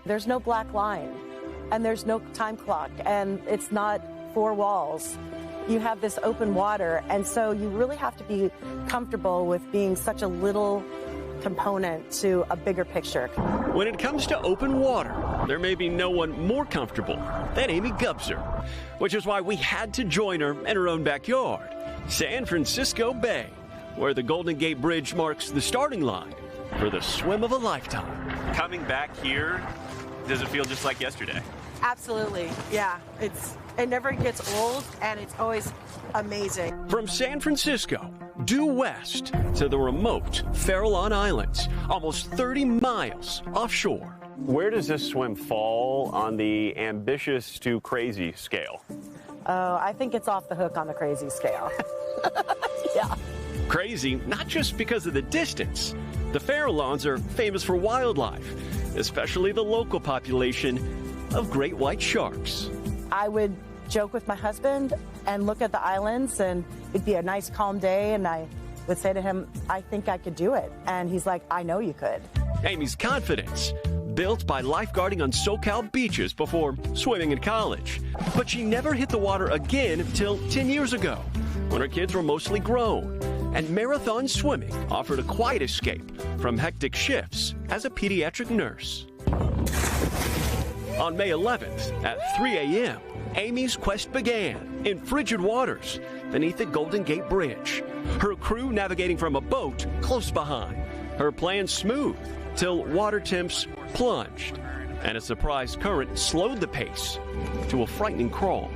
There's no black line, and there's no time clock, and it's not four walls. You have this open water, and so you really have to be comfortable with being such a little component to a bigger picture. When it comes to open water, there may be no one more comfortable than Amy Gubser, which is why we had to join her in her own backyard, San Francisco Bay, where the Golden Gate Bridge marks the starting line for the swim of a lifetime. Coming back here, does it feel just like yesterday? Absolutely, yeah. It never gets old, and it's always amazing. From San Francisco, due west to the remote Farallon Islands, almost 30 miles offshore. Where does this swim fall on the ambitious to crazy scale? Oh, I think it's off the hook on the crazy scale. Yeah. Crazy, not just because of the distance. The Farallons are famous for wildlife, especially the local population of great white sharks. I would joke with my husband and look at the islands, and it'd be a nice calm day, and I would say to him, I think I could do it. And he's like, I know you could. Amy's confidence, built by lifeguarding on SoCal beaches before swimming in college. But she never hit the water again until 10 years ago, when her kids were mostly grown, and marathon swimming offered a quiet escape from hectic shifts as a pediatric nurse. On May 11th at 3 a.m., Amy's quest began in frigid waters beneath the Golden Gate Bridge, her crew navigating from a boat close behind. Her plan smooth till water temps plunged, and a surprise current slowed the pace to a frightening crawl.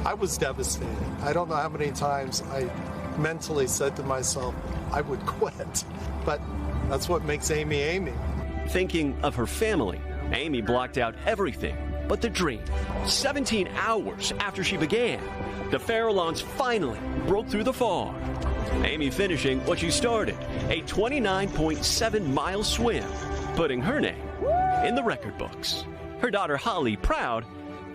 I was devastated. I don't know how many times I mentally said to myself, I would quit. But that's what makes Amy Amy. Thinking of her family, Amy blocked out everything but the dream. 17 hours after she began, the Farallons finally broke through the fog. Amy finishing what she started, a 29.7-mile swim, putting her name in the record books. Her daughter Holly proud,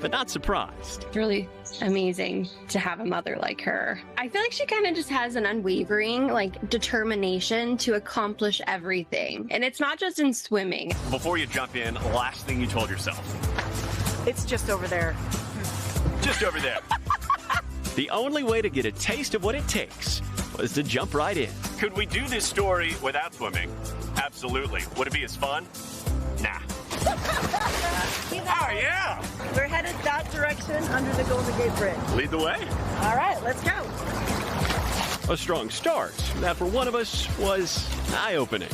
but not surprised. It's really amazing to have a mother like her. I feel like she kind of just has an unwavering, determination to accomplish everything. And it's not just in swimming. Before you jump in, last thing you told yourself. It's just over there. Just over there. The only way to get a taste of what it takes was to jump right in. Could we do this story without swimming? Absolutely. Would it be as fun? Nah. Oh, yeah. We're headed that direction under the Golden Gate Bridge. Lead the way. All right, let's go. A strong start that for one of us was eye-opening.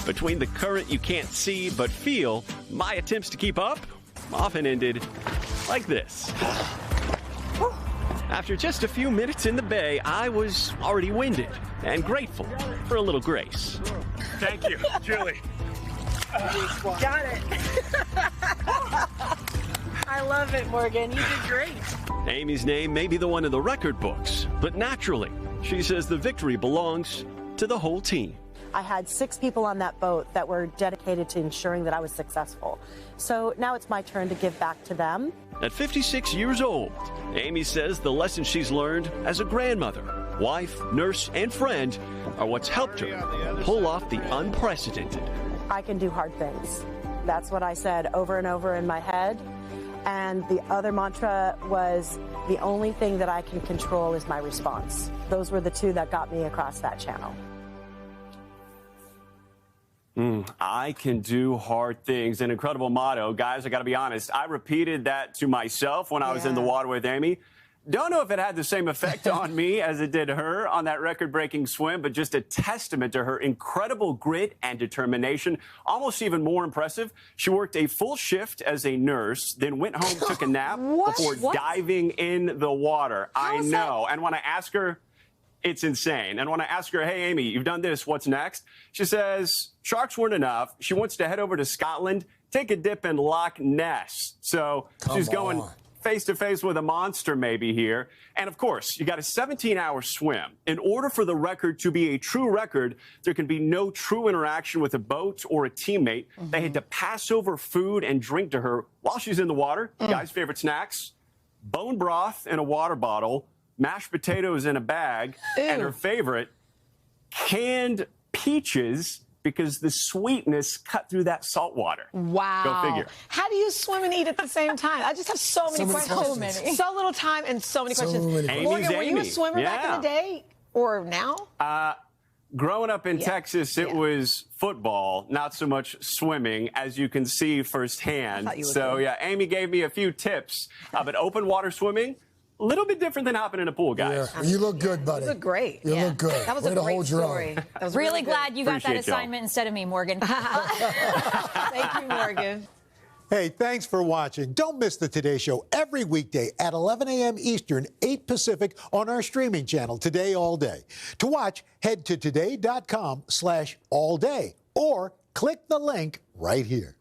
Between the current you can't see but feel, my attempts to keep up often ended like this. After just a few minutes in the bay, I was already winded and grateful for a little grace. Thank you, Julie. Got it. I love it, Morgan. You did great. Amy's name may be the one in the record books, but naturally, she says the victory belongs to the whole team. I had 6 people on that boat that were dedicated to ensuring that I was successful. So now it's my turn to give back to them. At 56 years old, Amy says the lessons she's learned as a grandmother, wife, nurse, and friend are what's helped her pull off the unprecedented. I can do hard things. That's what I said over and over in my head. And the other mantra was, the only thing that I can control is my response. Those were the 2 that got me across that channel. I can do hard things. An incredible motto. Guys, I got to be honest. I repeated that to myself when I was in the water with Amy. Don't know if it had the same effect on me as it did her on that record-breaking swim, but just a testament to her incredible grit and determination. Almost even more impressive, she worked a full shift as a nurse, then went home, took a nap before diving in the water. I know. And when I ask her, it's insane. And when I ask her, hey, Amy, you've done this, what's next? She says sharks weren't enough. She wants to head over to Scotland, take a dip in Loch Ness. So she's going face-to-face with a monster maybe here. And, of course, you got a 17-hour swim. In order for the record to be a true record, there can be no true interaction with a boat or a teammate. They had to pass over food and drink to her while she's in the water. Guys' favorite snacks, bone broth in a water bottle, mashed potatoes in a bag, and her favorite, canned peaches because the sweetness cut through that salt water. Wow. Go figure. How do you swim and eat at the same time? I just have so many questions. So many. So little time and so many questions. Amy's Morgan, were you a Amy. swimmer back in the day or now? Growing up in Texas, it was football, not so much swimming, as you can see firsthand. So, Amy gave me a few tips. But open water swimming, a little bit different than hopping in a pool, guys. Yeah. You look good, buddy. You look great. You look good. That was Way a to great hold your story. own. That was Really glad you got that Appreciate y'all. assignment instead of me, Morgan. Thank you, Morgan. Hey, thanks for watching. Don't miss the Today Show every weekday at 11 a.m. Eastern, 8 Pacific on our streaming channel, Today All Day. To watch, head to today.com/allday or click the link right here.